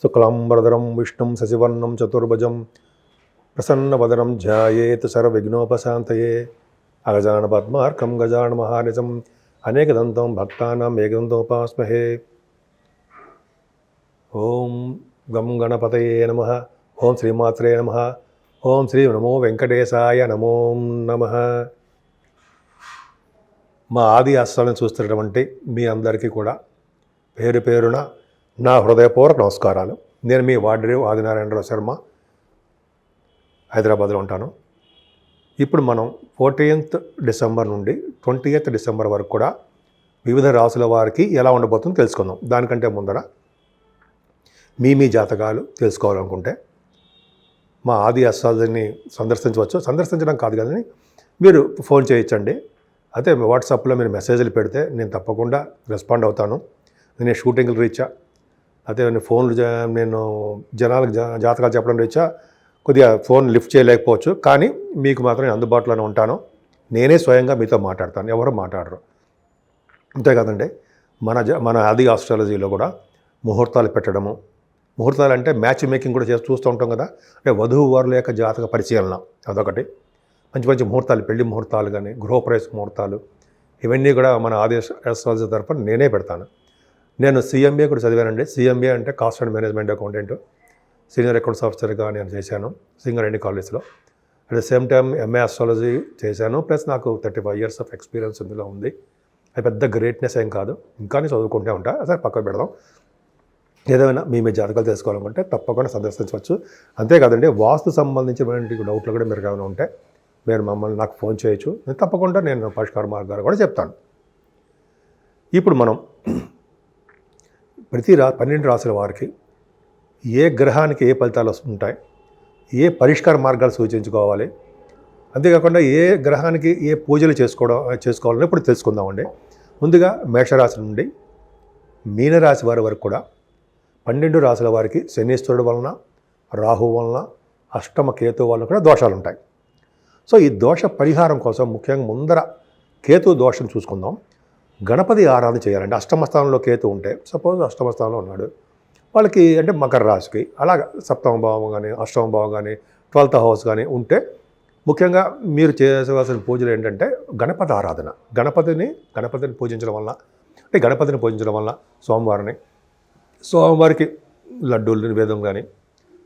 శుక్లాంబరధరం విష్ణుం శశివర్ణం చతుర్భుజం ప్రసన్నవదనం ధ్యాయేత్ సర్వవిఘ్నోపశాంతయే అగజాన పద్మార్కం గజాన మహానిజం అనేకదంతం భక్తానాం ఏకదంతోపాస్మహే. ఓం గం గణపతయే నమః. ఓం శ్రీమాత్రే నమః. ఓం శ్రీ నమో వెంకటేశాయ నమో నమః. మా ఆది ఆశ్రమాన్ని చూస్తున్నటువంటి మీ అందరికీ కూడా పేరు పేరున నా హృదయపూర్వక నమస్కారాలు. నేను మీ వార్డరేవ్ ఆదినారాయణరావు శర్మ, హైదరాబాద్లో ఉంటాను. ఇప్పుడు మనం 14th డిసెంబర్ నుండి 20th డిసెంబర్ వరకు కూడా వివిధ రాసుల వారికి ఎలా ఉండబోతుందో తెలుసుకుందాం. దానికంటే ముందర మీ జాతకాలు తెలుసుకోవాలనుకుంటే మా ఆది అస్ట్రాలజీని సందర్శించవచ్చు. సందర్శించడం కాదు కానీ మీరు ఫోన్ చేయొచ్చండి. అయితే వాట్సాప్లో మీరు మెసేజ్లు పెడితే నేను తప్పకుండా రెస్పాండ్ అవుతాను. నేను షూటింగ్లు రీచా, అదే ఫోన్లు నేను జనాలకు జాతకాలు చెప్పడం రీచా కొద్దిగా ఫోన్ లిఫ్ట్ చేయలేకపోవచ్చు, కానీ మీకు మాత్రం నేను అందుబాటులోనే ఉంటాను. నేనే స్వయంగా మీతో మాట్లాడతాను, ఎవరు మాట్లాడరు. అంతే కదండి. మన ఆది ఆస్ట్రాలజీలో కూడా ముహూర్తాలు పెట్టడము, ముహూర్తాలు అంటే మ్యాచ్ మేకింగ్ కూడా చూస్తూ ఉంటాం కదా. అంటే వధువు వారుల యొక్క జాతక పరిశీలన అదొకటి. మంచి మంచి ముహూర్తాలు, పెళ్లి ముహూర్తాలు కానీ గృహప్రవేశ ముహూర్తాలు, ఇవన్నీ కూడా మన ఆది ఆస్ట్రాలజీ తరఫున నేనే పెడతాను. నేను CMA కూడా చదివానండి. CMA అంటే cost and management accountant, senior accounts ఆఫీసర్గా నేను చేశాను సింగరేణి కాలేజ్లో. At the same time MA astrology చేశాను. ప్లస్ నాకు 35 years ఆఫ్ ఎక్స్పీరియన్స్ ఇందులో ఉంది. అది పెద్ద గ్రేట్నెస్ ఏం కాదు, ఇంకా చదువుకుంటూ ఉంటా. అసలు పక్కకు పెడదాం. ఏదైనా మీ జాతకాలు తెలుసుకోవాలనుకుంటే తప్పకుండా సందర్శించవచ్చు. అంతేకాదండి, వాస్తు సంబంధించినటువంటి డౌట్లు కూడా మీరు ఏమైనా ఉంటే మీరు మమ్మల్ని నాకు ఫోన్ చేయొచ్చు. తప్పకుండా నేను పరిష్కార మార్గాలు కూడా చెప్తాను. ఇప్పుడు మనం ప్రతి 12 రాసుల వారికి ఏ గ్రహానికి ఏ ఫలితాలు ఉంటాయి, ఏ పరిష్కార మార్గాలు సూచించుకోవాలి, అంతేకాకుండా ఏ గ్రహానికి ఏ పూజలు చేసుకోవాలని ఇప్పుడు తెలుసుకుందామండి. ముందుగా మేషరాశి నుండి మీనరాశి వారి వరకు కూడా 12 రాశుల వారికి శనీశ్వరుడు వలన, రాహు వలన, అష్టమ కేతు వలన కూడా దోషాలు ఉంటాయి. సో ఈ దోష పరిహారం కోసం ముఖ్యంగా ముందర కేతు దోషం చూసుకుందాం. గణపతి ఆరాధన చేయాలండి. అష్టమ స్థానంలో కేతు ఉంటే, సపోజ్ అష్టమ స్థానంలో ఉన్నాడు వాళ్ళకి, అంటే మకర రాశికి అలాగ సప్తమ భావం కానీ అష్టమ భావం కానీ 12th house కానీ ఉంటే ముఖ్యంగా మీరు చేసేవలసిన పూజలు ఏంటంటే గణపతి ఆరాధన. గణపతిని పూజించడం వల్ల, అంటే గణపతిని పూజించడం వల్ల సోమవారికి లడ్డూలు నివేదం కానీ,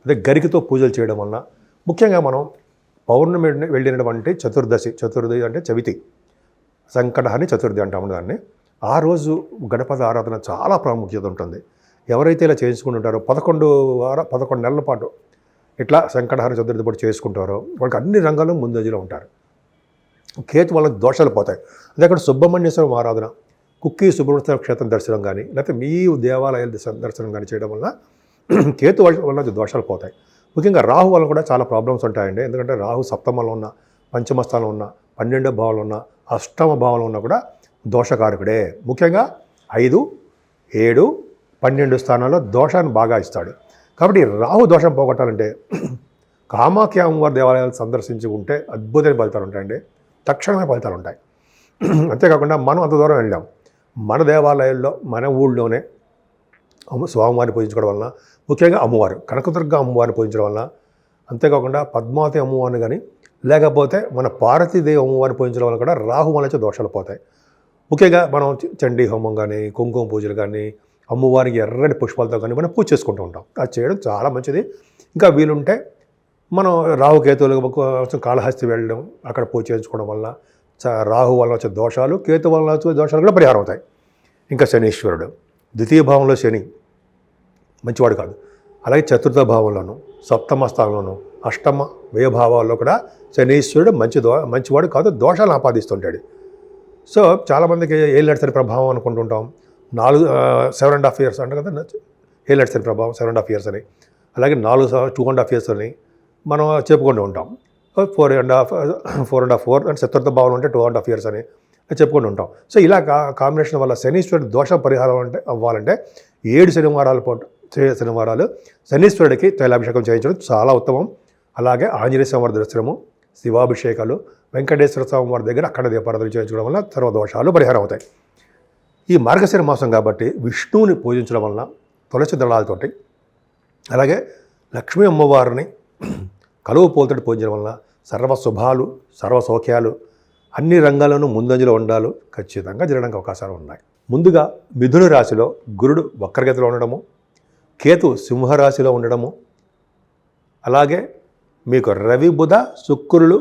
అదే గరికతో పూజలు చేయడం వల్ల, ముఖ్యంగా మనం పౌర్ణమి వెళ్ళినటువంటి చతుర్థి అంటే చవితి, సంకటహని చతుర్థి అంటాము దాన్ని. ఆ రోజు గణపతి ఆరాధన చాలా ప్రాముఖ్యత ఉంటుంది. ఎవరైతే ఇలా చేసుకుంటుంటారో 11 నెలల పాటు ఇట్లా సంకటహని చతుర్థి పాటు చేసుకుంటారో వాళ్ళకి అన్ని రంగాల్లో ముందంజలో ఉంటారు. కేతు వాళ్ళకి దోషాలు పోతాయి. అదే అక్కడ సుబ్రహ్మణ్యేశ్వరం ఆరాధన, కుక్కి సుబ్రహ్మణ్య క్షేత్రం దర్శనం కానీ, లేకపోతే మీ దేవాలయాల దర్శనం కానీ చేయడం వల్ల కేతు వల్ల దోషాలు పోతాయి. ముఖ్యంగా రాహు వల్ల కూడా చాలా ప్రాబ్లమ్స్ ఉంటాయండి. ఎందుకంటే రాహు సప్తమంలో ఉన్న, పంచమ స్థానంలో ఉన్న, 12వ భావంలో ఉన్న, అష్టమ భావంలో ఉన్న కూడా దోషకారకుడే. ముఖ్యంగా 5, 7, 12 స్థానాల్లో దోషాన్ని బాగా ఇస్తాడు. కాబట్టి రాహు దోషం పోగొట్టాలంటే కామాఖ్య అమ్మవారి దేవాలయాలు సందర్శించి ఉంటే అద్భుతమైన ఫలితాలు ఉంటాయండి. తక్షణమే ఫలితాలు ఉంటాయి. అంతేకాకుండా మనం అంత దూరం వెళ్ళాం, మన దేవాలయాల్లో మన ఊళ్ళోనే స్వామివారిని పూజించడం వలన, ముఖ్యంగా అమ్మవారు కనకదుర్గ అమ్మవారిని పూజించడం వలన, అంతేకాకుండా పద్మావతి అమ్మవారిని కానీ, లేకపోతే మన పార్వతీదేవి అమ్మవారిని పూజించడం వల్ల కూడా రాహు వల్ల దోషాలు పోతాయి. ముఖ్యంగా మనం చండీ హోమం కానీ, కుంకుమ పూజలు కానీ, అమ్మవారికి ఎర్రటి పుష్పాలతో కానీ మనం పూజ చేసుకుంటూ ఉంటాం. అది చేయడం చాలా మంచిది. ఇంకా వీలుంటే మనం రాహుకేతువులు కాళహస్తి వెళ్ళడం, అక్కడ పూజ చేయించుకోవడం వల్ల రాహు వల్ల వచ్చే దోషాలు, కేతు వల్ల వచ్చే దోషాలు కూడా పరిహారం అవుతాయి. ఇంకా శనీశ్వరుడు ద్వితీయ భావంలో శని మంచివాడు కాదు. అలాగే చతుర్థ భావంలోను, సప్తమ స్థానంలోను, అష్టమ వ్యయభావాల్లో కూడా శనీశ్వరుడు మంచివాడు కాదు, దోషాలను ఆపాదిస్తుంటాడు. సో చాలామందికి ఏళ్ళనడిసరి ప్రభావం అనుకుంటుంటాం. 7.5 years అంటే కదా ఏళ్ళనడిసరి ప్రభావం 7.5 years అని, అలాగే 2.5 years అని మనం చెప్పుకుంటూ ఉంటాం. 4.5 అంటే చతుర్థ భావం అంటే 2.5 years అని చెప్పుకుంటూ ఉంటాం. సో ఇలా కాంబినేషన్ వల్ల శనీశ్వరుడు దోష పరిహారం అవ్వాలంటే 7 శనివారాలు శనీశ్వరుడికి తైలాభిషేకం చేయించడం చాలా ఉత్తమం. అలాగే ఆంజనేయ స్వామి దర్శనము, శివాభిషేకాలు, వెంకటేశ్వర స్వామి వారి దగ్గర అక్కడ దీపారాధన చేయించడం వల్ల సర్వదోషాలు పరిహారం అవుతాయి. ఈ మార్గశిర మాసం కాబట్టి విష్ణువుని పూజించడం వలన తులసి దళాలతోటి అలాగే లక్ష్మీ అమ్మవారిని కలువ పూలతోటి పూజించడం వలన సర్వ శుభాలు, సర్వ సౌఖ్యాలు అన్ని రంగాల్లోనూ ముందంజలో ఉండాలి ఖచ్చితంగా జరగడానికి అవకాశాలు ఉన్నాయి. ముందుగా మిథున రాశిలో గురుడు వక్రగతిలో ఉండడము, కేతు సింహరాశిలో ఉండడము, అలాగే మీకు రవి బుధ శుక్రులు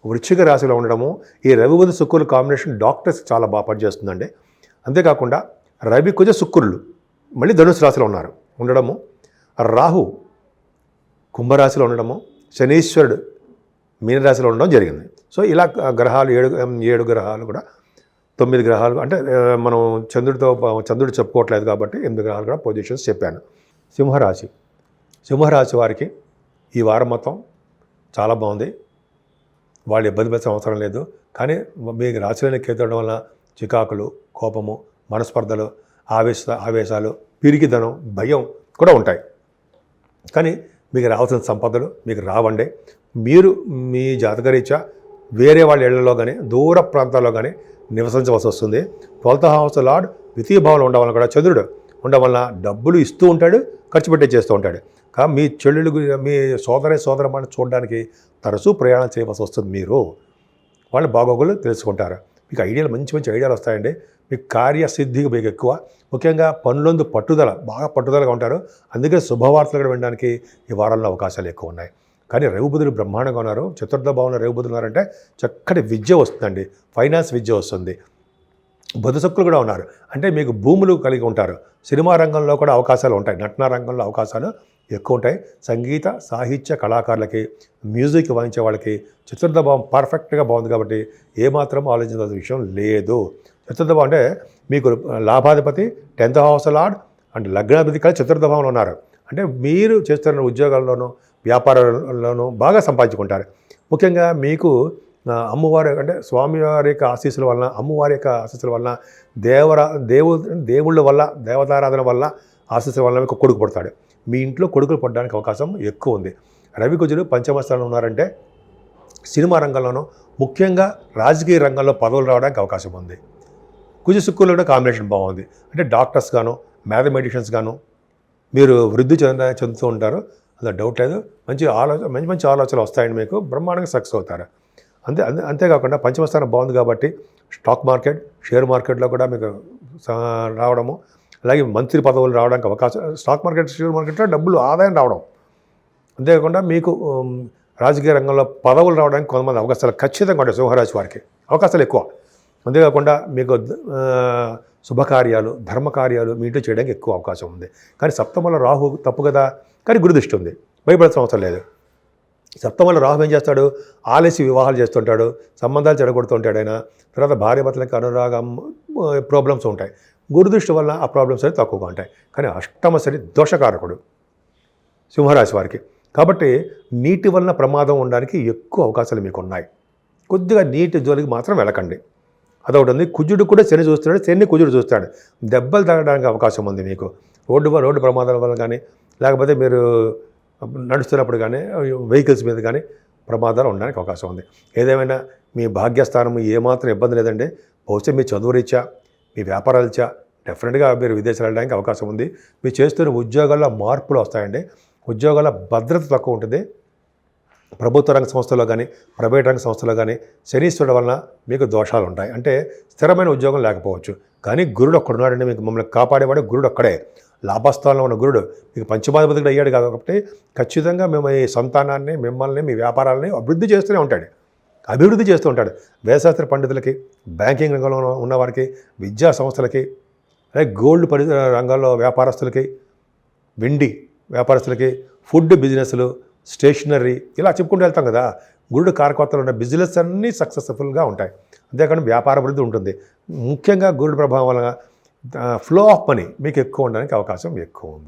వృశ్చిక రాశిలో ఉండడము. ఈ రవి బుధ శుక్రుల కాంబినేషన్ డాక్టర్స్కి చాలా బాగా పనిచేస్తుందండి. అంతేకాకుండా రవి కుజ శుక్రులు మళ్ళీ ధనుసు రాశిలో ఉండడము, రాహు కుంభరాశిలో ఉండడము, శనీశ్వరుడు మీనరాశిలో ఉండడం జరిగింది. సో ఇలా గ్రహాలు ఏడు గ్రహాలు కూడా 9 గ్రహాలు అంటే మనం చంద్రుడు చెప్పుకోవట్లేదు కాబట్టి 8 గ్రహాలు కూడా పొజిషన్స్ చెప్పాను. సింహరాశి వారికి ఈ వారం మొత్తం చాలా బాగుంది. వాళ్ళు ఇబ్బంది పడే అవసరం లేదు. కానీ మీ రాశిలోనే కేతడం వల్ల చికాకులు, కోపము, మనస్పర్ధలు, ఆవేశాలు, పిరికిదనం, భయం కూడా ఉంటాయి. కానీ మీకు రావాల్సిన సంపదలు మీకు రావండి. మీరు మీ జాతకరీత్యా వేరే వాళ్ళ ఇళ్లలో కానీ దూర ప్రాంతాల్లో కానీ నివసించవలసి వస్తుంది. 12th హౌస్ లార్డ్ ద్వితీయ భావంలో ఉండడం వల్ల కూడా చంద్రుడు ఉండడం వల్ల డబ్బులు ఇస్తూ ఉంటాడు, ఖర్చు పెట్టే చేస్తూ ఉంటాడు. కానీ మీ చెల్లెలు, మీ సోదరమాన్ని చూడడానికి తరచూ ప్రయాణం చేయవలసి వస్తుంది. మీరు వాళ్ళ బాగోగులు తెలుసుకుంటారు. మీకు మంచి ఐడియాలు వస్తాయండి. మీకు కార్యసిద్ధికి మీకు ఎక్కువ, ముఖ్యంగా పనులందు బాగా పట్టుదలగా ఉంటారు. అందుకే శుభవార్తలు కూడా వినడానికి ఈ వారంలో అవకాశాలు ఎక్కువ ఉన్నాయి. కానీ రవి బుధులు బ్రహ్మాండంగా ఉన్నారు. చతుర్థ భావంలో రవి బుధులు ఉన్నారంటే చక్కటి విద్య వస్తుందండి, ఫైనాన్స్ విద్య వస్తుంది. బుధ శుక్రులు కూడా ఉన్నారు అంటే మీకు భూములు కలిగి ఉంటారు. సినిమా రంగంలో కూడా అవకాశాలు ఉంటాయి, నటనా రంగంలో అవకాశాలు ఎక్కువ ఉంటాయి. సంగీత సాహిత్య కళాకారులకి, మ్యూజిక్ వాయించే వాళ్ళకి చతుర్థ భావం పర్ఫెక్ట్గా బాగుంది కాబట్టి ఏమాత్రం ఆలోచించాల్సిన విషయం లేదు. చతుర్థ భావం అంటే మీకు లాభాధిపతి 10th హౌస్ లార్డ్ అండ్ లగ్నాధిపతి కలిసి చతుర్థ భావంలో ఉన్నారు. అంటే మీరు చేస్తున్న ఉద్యోగాల్లోనూ వ్యాపారాల్లోనూ బాగా సంపాదించుకుంటారు. ముఖ్యంగా మీకు అమ్మవారి అంటే స్వామివారి యొక్క ఆశీస్సుల వలన, అమ్మవారి యొక్క ఆశీస్సుల వలన, దేవుళ్ళ వల్ల, దేవతారాధన వల్ల ఆశీస్సుల వల్ల మీకు కొడుకు పుడతాడు. మీ ఇంట్లో కొడుకులు పడడానికి అవకాశం ఎక్కువ ఉంది. రవి కుజులు పంచమ స్థానంలో ఉన్నారంటే సినిమా రంగంలోనూ, ముఖ్యంగా రాజకీయ రంగంలో పదవులు రావడానికి అవకాశం ఉంది. కుజ శుక్రులు కూడా కాంబినేషన్ బాగుంది. అంటే డాక్టర్స్ గాను, మ్యాథమెటిషియన్స్ గాను మీరు వృద్ధి చెందుతూ ఉంటారు. అందులో డౌట్ లేదు. మంచి ఆలోచనలు వస్తాయండి. మీకు బ్రహ్మాండంగా సక్సెస్ అవుతారు. అంతేకాకుండా పంచమ స్థానం బాగుంది కాబట్టి స్టాక్ మార్కెట్, షేర్ మార్కెట్లో కూడా మీకు రావడము, అలాగే మంత్రి పదవులు రావడానికి అవకాశం, స్టాక్ మార్కెట్, షేర్ మార్కెట్లో డబ్బులు ఆదాయం రావడం, అంతేకాకుండా మీకు రాజకీయ రంగంలో పదవులు రావడానికి కొంతమంది అవకాశాలు ఖచ్చితంగా ఉంటాయి. సింహరాశి వారికి అవకాశాలు ఎక్కువ. అంతేకాకుండా మీకు శుభకార్యాలు, ధర్మకార్యాలు మీ ఇంట్లో చేయడానికి ఎక్కువ అవకాశం ఉంది. కానీ సప్తమంలో రాహు తప్పు కదా, కానీ గురుదృష్టి ఉంది, భయపడాల్సిన అవసరం లేదు. సప్తమంలో రాహు ఏం చేస్తాడు? ఆలస్య వివాహాలు చేస్తుంటాడు, సంబంధాలు చెడగొడుతుంటాడు. ఆయన తర్వాత భార్యాభర్తలకు అనురాగం ప్రాబ్లమ్స్ ఉంటాయి. గురుదృష్టి వల్ల ఆ ప్రాబ్లమ్స్ అనేది తక్కువగా ఉంటాయి. కానీ అష్టమ శని దోషకారకుడు సింహరాశి వారికి. కాబట్టి నీటి వలన ప్రమాదం ఉండడానికి ఎక్కువ అవకాశాలు మీకు ఉన్నాయి. కొద్దిగా నీటి జోలికి మాత్రం వెళ్ళకండి. అదొకటి ఉంది. కుజుడు కూడా శని చూస్తున్నాడు, శని కుజుడు చూస్తాడు. దెబ్బలు తగ్గడానికి అవకాశం ఉంది మీకు. రోడ్డు ప్రమాదాల వల్ల కానీ, లేకపోతే మీరు నడుస్తున్నప్పుడు కానీ, వెహికల్స్ మీద కానీ ప్రమాదాలు ఉండడానికి అవకాశం ఉంది. ఏదేమైనా మీ భాగ్యస్థానం ఏమాత్రం ఇబ్బంది లేదండి. బహుశా మీ చదువు రీత్యా, మీ వ్యాపారాల రీత్యా డెఫినెట్గా మీరు విదేశాలు వెళ్ళడానికి అవకాశం ఉంది. మీరు చేస్తున్న ఉద్యోగాల్లో మార్పులు వస్తాయండి. ఉద్యోగాల భద్రత తక్కువ ఉంటుంది. ప్రభుత్వ రంగ సంస్థలో కానీ, ప్రైవేట్ రంగ సంస్థలో కానీ శనీశ్వరుడు వలన మీకు దోషాలు ఉంటాయి. అంటే స్థిరమైన ఉద్యోగం లేకపోవచ్చు. కానీ గురుడు ఒక్కడున్నాడండి, మీకు మమ్మల్ని కాపాడేవాడు గురుడు ఒక్కడే. లాభస్థానంలో ఉన్న గురుడు మీకు పంచమాధిపతిగా అయ్యాడు కాబట్టి ఖచ్చితంగా మేము ఈ సంతానాన్ని, మిమ్మల్ని, మీ వ్యాపారాలని అభివృద్ధి చేస్తూనే ఉంటాడు. వేదశాస్త్ర పండితులకి, బ్యాంకింగ్ రంగంలో ఉన్నవారికి, విద్యా సంస్థలకి, అలాగే గోల్డ్ రంగంలో వ్యాపారస్తులకి, వెండి వ్యాపారస్తులకి, ఫుడ్ బిజినెస్లు, స్టేషనరీ ఇలా చెప్పుకుంటూ వెళ్తాం కదా. గురుడు కారకత్వాలు ఉన్న బిజినెస్ అన్నీ సక్సెస్ఫుల్గా ఉంటాయి. అంతేకాకుండా వ్యాపార అభివృద్ధి ఉంటుంది. ముఖ్యంగా గురుడు ప్రభావం వలన ఫ్లో ఆఫ్ మనీ మీకు ఎక్కువ ఉండడానికి అవకాశం ఎక్కువ ఉంది.